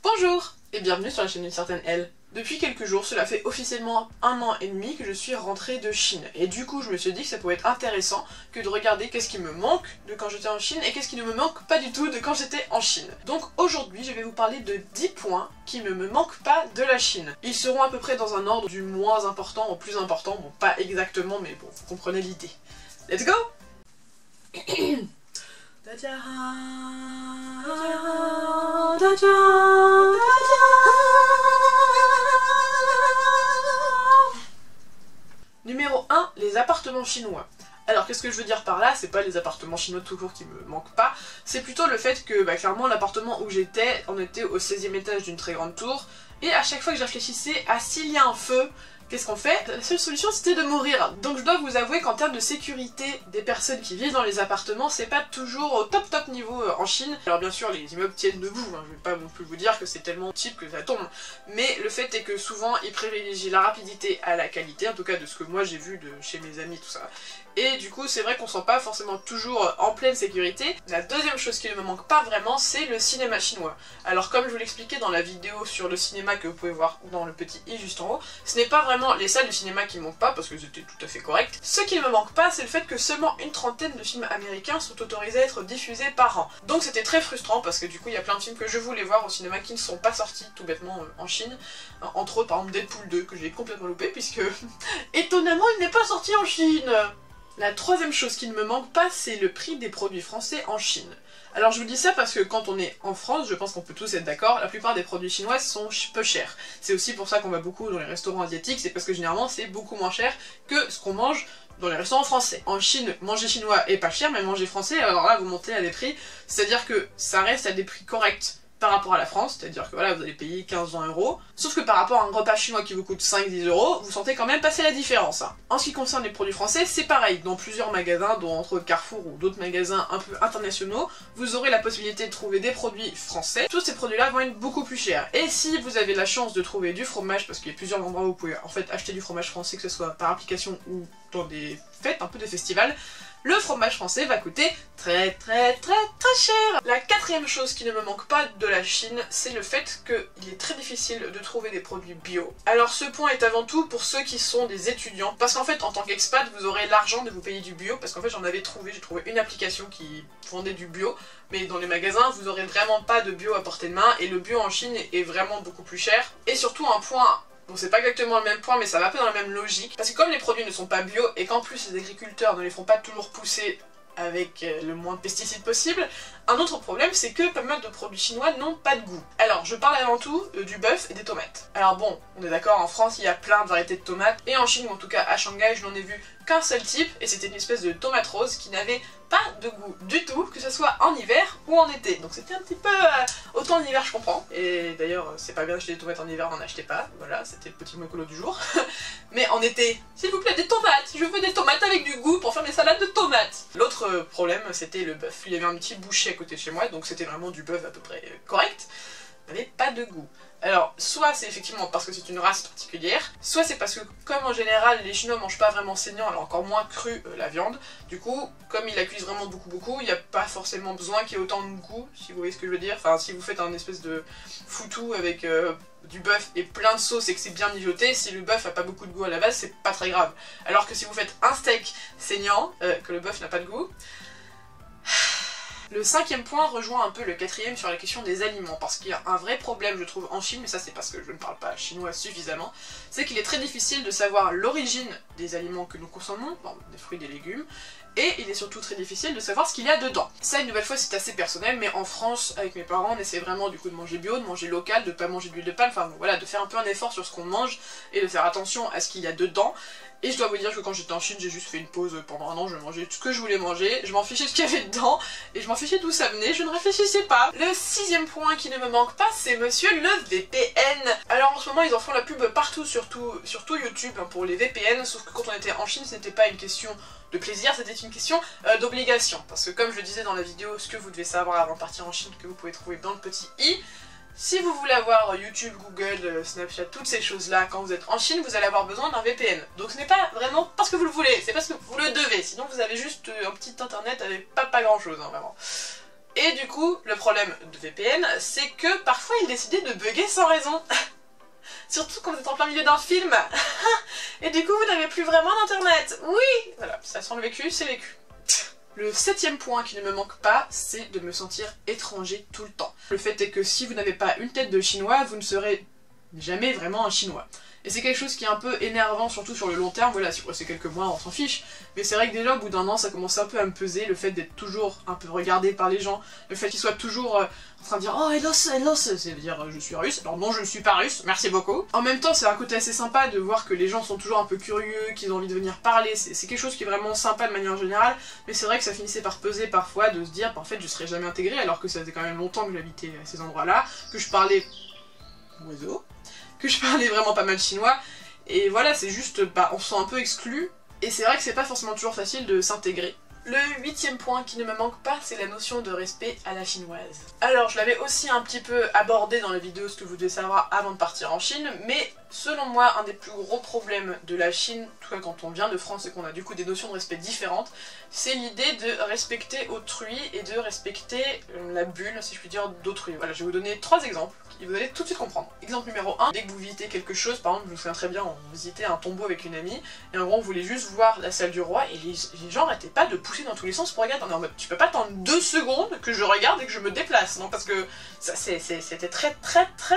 Bonjour et bienvenue sur la chaîne d'une certaine Elle. Depuis quelques jours, cela fait officiellement 1 an et demi que je suis rentrée de Chine. Et du coup, je me suis dit que ça pouvait être intéressant que de regarder qu'est-ce qui me manque de quand j'étais en Chine et qu'est-ce qui ne me manque pas du tout de quand j'étais en Chine. Donc aujourd'hui, je vais vous parler de 10 points qui ne me manquent pas de la Chine. Ils seront à peu près dans un ordre du moins important au plus important. Bon, pas exactement, mais bon, vous comprenez l'idée. Let's go. Numéro 1, les appartements chinois. Alors qu'est-ce que je veux dire par là? C'est pas les appartements chinois tout court qui me manquent pas, c'est plutôt le fait que clairement l'appartement où j'étais, on était au 16e étage d'une très grande tour, et à chaque fois que je réfléchissais à s'il y a un feu, qu'est-ce qu'on fait? La seule solution c'était de mourir. Donc je dois vous avouer qu'en termes de sécurité des personnes qui vivent dans les appartements, c'est pas toujours au top niveau en Chine. Alors bien sûr les immeubles tiennent debout, hein. Je vais pas non plus vous dire que c'est tellement cheap que ça tombe. Mais le fait est que souvent ils privilégient la rapidité à la qualité, en tout cas de ce que moi j'ai vu de chez mes amis tout ça. Et du coup c'est vrai qu'on sent pas forcément toujours en pleine sécurité. La deuxième chose qui ne me manque pas vraiment, c'est le cinéma chinois. Alors comme je vous l'expliquais dans la vidéo sur le cinéma que vous pouvez voir dans le petit i juste en haut, ce n'est pas vraiment les salles de cinéma qui me manquent pas parce que c'était tout à fait correct. Ce qui ne me manque pas, c'est le fait que seulement une trentaine de films américains sont autorisés à être diffusés par an. Donc c'était très frustrant parce que du coup il y a plein de films que je voulais voir au cinéma qui ne sont pas sortis tout bêtement en Chine. Entre autres par exemple Deadpool 2 que j'ai complètement loupé puisque étonnamment il n'est pas sorti en Chine. La troisième chose qui ne me manque pas, c'est le prix des produits français en Chine. Alors je vous dis ça parce que quand on est en France, je pense qu'on peut tous être d'accord, la plupart des produits chinois sont peu chers. C'est aussi pour ça qu'on va beaucoup dans les restaurants asiatiques, c'est parce que généralement c'est beaucoup moins cher que ce qu'on mange dans les restaurants français. En Chine, manger chinois est pas cher, mais manger français, alors là vous montez à des prix, c'est-à-dire que ça reste à des prix corrects par rapport à la France, c'est-à-dire que voilà, vous allez payer 15-20 €, sauf que par rapport à un repas chinois qui vous coûte 5-10 €, vous sentez quand même passer la différence. Hein. En ce qui concerne les produits français, c'est pareil, dans plusieurs magasins, dont entre Carrefour ou d'autres magasins un peu internationaux, vous aurez la possibilité de trouver des produits français. Tous ces produits-là vont être beaucoup plus chers. Et si vous avez la chance de trouver du fromage, parce qu'il y a plusieurs endroits où vous pouvez en fait acheter du fromage français, que ce soit par application ou dans des fêtes, un peu des festivals, le fromage français va coûter très cher. La quatrième chose qui ne me manque pas de la Chine, c'est le fait qu'il est très difficile de trouver des produits bio. Alors ce point est avant tout pour ceux qui sont des étudiants, parce qu'en fait en tant qu'expat vous aurez l'argent de vous payer du bio, parce qu'en fait j'en avais trouvé, j'ai trouvé une application qui vendait du bio, mais dans les magasins vous aurez vraiment pas de bio à portée de main, et le bio en Chine est vraiment beaucoup plus cher. Et surtout un point... Bon, c'est pas exactement le même point, mais ça va un peu dans la même logique. Parce que comme les produits ne sont pas bio, et qu'en plus les agriculteurs ne les font pas toujours pousser avec le moins de pesticides possible, un autre problème c'est que pas mal de produits chinois n'ont pas de goût. Alors je parle avant tout du bœuf et des tomates. Alors bon, on est d'accord, en France il y a plein de variétés de tomates, et en Chine ou en tout cas à Shanghai je n'en ai vu qu'un seul type, et c'était une espèce de tomate rose qui n'avait pas de goût du tout, que ce soit en hiver ou en été. Donc c'était un petit peu... autant en hiver je comprends, et d'ailleurs c'est pas bien d'acheter des tomates en hiver, n'en achetez pas, voilà, c'était le petit mot écolo du jour. Mais en été, s'il vous plaît des tomates, je veux des tomates avec du goût pour faire mes salades de tomates. L'autre problème c'était le bœuf, il y avait un petit boucher à côté de chez moi, donc c'était vraiment du bœuf à peu près correct, n'avait pas de goût. Alors, soit c'est effectivement parce que c'est une race particulière, soit c'est parce que, comme en général les Chinois mangent pas vraiment saignant, alors encore moins cru la viande, du coup, comme ils la cuisent vraiment beaucoup, il n'y a pas forcément besoin qu'il y ait autant de goût, si vous voyez ce que je veux dire. Enfin, si vous faites un espèce de foutou avec du bœuf et plein de sauce et que c'est bien mijoté, si le bœuf a pas beaucoup de goût à la base, c'est pas très grave. Alors que si vous faites un steak saignant, que le bœuf n'a pas de goût... Le cinquième point rejoint un peu le quatrième sur la question des aliments, parce qu'il y a un vrai problème je trouve en Chine, mais ça c'est parce que je ne parle pas chinois suffisamment, c'est qu'il est très difficile de savoir l'origine des aliments que nous consommons, bon, des fruits, des légumes, et il est surtout très difficile de savoir ce qu'il y a dedans. Ça une nouvelle fois c'est assez personnel, mais en France avec mes parents on essaie vraiment du coup de manger bio, de manger local, de pas manger d'huile de palme, enfin bon, voilà, de faire un peu un effort sur ce qu'on mange et de faire attention à ce qu'il y a dedans. Et je dois vous dire que quand j'étais en Chine, j'ai juste fait une pause pendant 1 an, je mangeais tout ce que je voulais manger, je m'en fichais de ce qu'il y avait dedans, et je m'en fichais d'où ça venait, je ne réfléchissais pas. Le sixième point qui ne me manque pas, c'est monsieur le VPN. Alors en ce moment, ils en font la pub partout, surtout YouTube, hein, pour les VPN, sauf que quand on était en Chine, ce n'était pas une question de plaisir, c'était une question d'obligation. Parce que comme je le disais dans la vidéo, ce que vous devez savoir avant de partir en Chine, que vous pouvez trouver dans le petit i, si vous voulez avoir YouTube, Google, Snapchat, toutes ces choses-là, quand vous êtes en Chine, vous allez avoir besoin d'un VPN. Donc ce n'est pas vraiment parce que vous le voulez, c'est parce que vous le devez. Sinon vous avez juste un petit internet avec pas grand-chose, hein, vraiment. Et du coup, le problème de VPN, c'est que parfois il décidait de bugger sans raison. Surtout quand vous êtes en plein milieu d'un film. Et du coup, vous n'avez plus vraiment d'internet. Oui. Voilà, ça sent le vécu, c'est vécu. Le 7e point qui ne me manque pas, c'est de me sentir étranger tout le temps. Le fait est que si vous n'avez pas une tête de chinois, vous ne serez jamais vraiment un chinois. Et c'est quelque chose qui est un peu énervant, surtout sur le long terme. Voilà, si vous passez quelques mois, on s'en fiche. Mais c'est vrai que déjà, au bout d'un an, ça commence un peu à me peser, le fait d'être toujours un peu regardé par les gens, le fait qu'ils soient toujours en train de dire « Oh, hello, c'est-à-dire je suis russe ». Alors non, je ne suis pas russe, merci beaucoup. En même temps, c'est un côté assez sympa de voir que les gens sont toujours un peu curieux, qu'ils ont envie de venir parler. C'est quelque chose qui est vraiment sympa de manière générale, mais c'est vrai que ça finissait par peser parfois de se dire bah, « En fait, je serais jamais intégré », alors que ça faisait quand même longtemps que j'habitais à ces endroits-là, que je parlais oiseau, que je parlais vraiment pas mal chinois. Et voilà, c'est juste, bah, on se sent un peu exclu, et c'est vrai que c'est pas forcément toujours facile de s'intégrer. Le 8e point qui ne me manque pas, c'est la notion de respect à la chinoise. Alors, je l'avais aussi un petit peu abordé dans la vidéo, ce que vous devez savoir avant de partir en Chine, mais selon moi, un des plus gros problèmes de la Chine, en tout cas quand on vient de France et qu'on a du coup des notions de respect différentes, c'est l'idée de respecter autrui et de respecter la bulle, si je puis dire, d'autrui. Voilà, je vais vous donner 3 exemples, et vous allez tout de suite comprendre. Exemple numéro 1, dès que vous visitez quelque chose, par exemple, je me souviens très bien, on visitait un tombeau avec une amie, et en gros on voulait juste voir la salle du roi, et les gens arrêtaient pas de pousser dans tous les sens pour regarder. On est en mode, tu peux pas attendre 2 secondes que je regarde et que je me déplace, non, parce que c'était très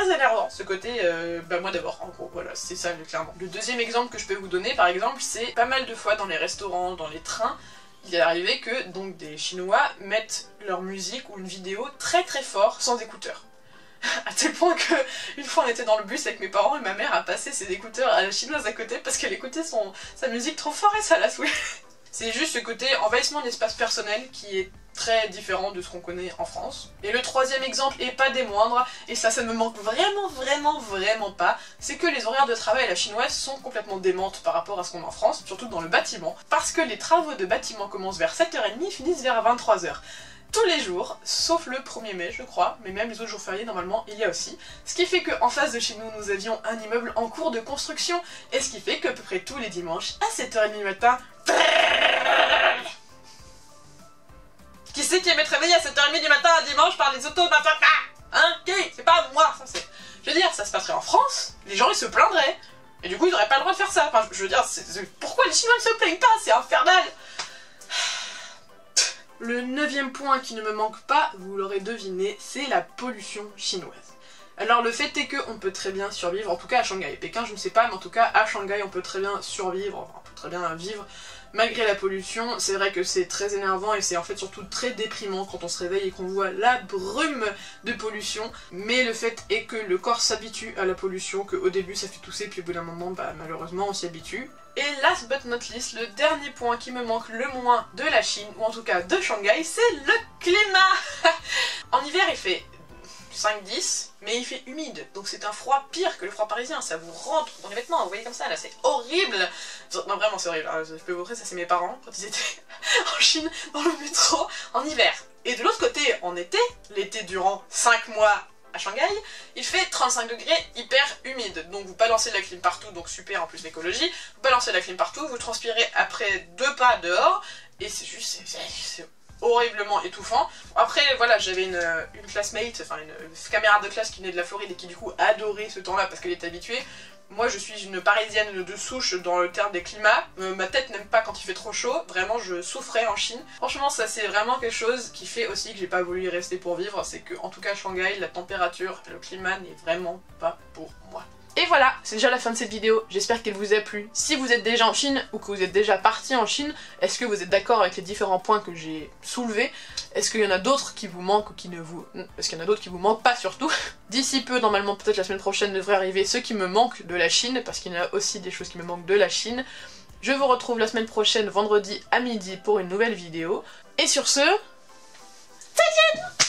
énervant, ce côté, bah moi d'abord, en gros, voilà, c'est ça clairement. Le deuxième exemple que je peux vous donner, par exemple, c'est pas mal de fois dans les restaurants, dans les trains, il est arrivé que donc des Chinois mettent leur musique ou une vidéo très fort sans écouteurs. À tel point que une fois on était dans le bus avec mes parents et ma mère a passé ses écouteurs à la chinoise à côté parce qu'elle écoutait sa musique trop fort et ça l'a saoulée. C'est juste ce côté envahissement de l'espace personnel qui est très différent de ce qu'on connaît en France. Et le 3e exemple, et pas des moindres, et ça me manque vraiment pas, c'est que les horaires de travail à la chinoise sont complètement démentes par rapport à ce qu'on a en France, surtout dans le bâtiment, parce que les travaux de bâtiment commencent vers 7h30 et finissent vers 23h. Tous les jours, sauf le 1er mai je crois, mais même les autres jours fériés normalement il y a aussi. Ce qui fait qu'en face de chez nous, nous avions un immeuble en cours de construction, et ce qui fait qu'à peu près tous les dimanches, à 7h30 du matin... Qui c'est qui aimait être réveillé à 7h30 du matin un dimanche par les autos de ma papa? Hein? Qui? C'est pas moi, ça c'est... Je veux dire, ça se passerait en France, les gens ils se plaindraient, et du coup ils n'auraient pas le droit de faire ça. Enfin, je veux dire, pourquoi les Chinois ne se plaignent pas? C'est infernal! Le 9e point qui ne me manque pas, vous l'aurez deviné, c'est la pollution chinoise. Alors le fait est qu'on peut très bien survivre, en tout cas à Shanghai. Pékin je ne sais pas, mais en tout cas à Shanghai on peut très bien survivre, enfin, on peut très bien vivre malgré la pollution. C'est vrai que c'est très énervant et c'est en fait surtout très déprimant quand on se réveille et qu'on voit la brume de pollution. Mais le fait est que le corps s'habitue à la pollution, qu'au début ça fait tousser puis au bout d'un moment bah, malheureusement on s'y habitue. Et last but not least, le dernier point qui me manque le moins de la Chine, ou en tout cas de Shanghai, c'est le climat. En hiver il fait 5-10, mais il fait humide, donc c'est un froid pire que le froid parisien, ça vous rentre dans les vêtements, vous voyez comme ça là, c'est horrible. Non vraiment c'est horrible, je peux vous montrer, ça c'est mes parents, quand ils étaient en Chine, dans le métro, en hiver. Et de l'autre côté, en été, l'été durant 5 mois à Shanghai, il fait 35 degrés hyper humide, donc vous balancez de la clim partout, donc super en plus l'écologie, vous balancez de la clim partout, vous transpirez après 2 pas dehors, et c'est juste, c'est horriblement étouffant. Après voilà, j'avais une classmate, enfin une camarade de classe qui venait de la Floride et qui du coup adorait ce temps-là parce qu'elle était habituée. Moi je suis une parisienne de souche dans le terme des climats, ma tête n'aime pas quand il fait trop chaud, vraiment je souffrais en Chine. Franchement ça c'est vraiment quelque chose qui fait aussi que j'ai pas voulu y rester pour vivre, c'est que en tout cas à Shanghai, la température et le climat n'est vraiment pas pour moi. Et voilà, c'est déjà la fin de cette vidéo, j'espère qu'elle vous a plu. Si vous êtes déjà en Chine, ou que vous êtes déjà parti en Chine, est-ce que vous êtes d'accord avec les différents points que j'ai soulevés? Est-ce qu'il y en a d'autres qui vous manquent ou qui ne vous... Est-ce qu'il y en a d'autres qui vous manquent pas surtout? D'ici peu, normalement peut-être la semaine prochaine, devrait arriver ce qui me manque de la Chine, parce qu'il y en a aussi des choses qui me manquent de la Chine. Je vous retrouve la semaine prochaine, vendredi à midi, pour une nouvelle vidéo. Et sur ce... 再见